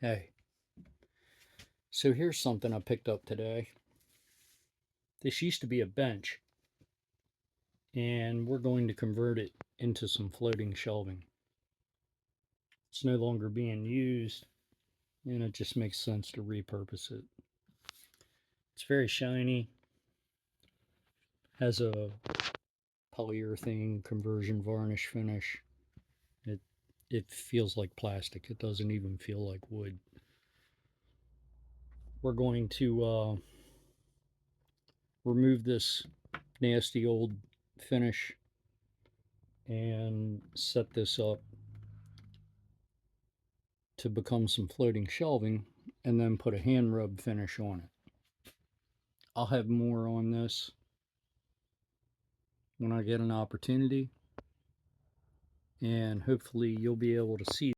Hey, so here's something I picked up today. This used to be a bench, and we're going to convert it into some floating shelving. It's no longer being used, and it just makes sense to repurpose it. It's very shiny, has a polyurethane conversion varnish finish. It it feels like plastic. It doesn't even feel like wood. We're going to remove this nasty old finish and set this up to become some floating shelving and then put a hand rub finish on it. I'll have more on this when I get an opportunity, and hopefully you'll be able to see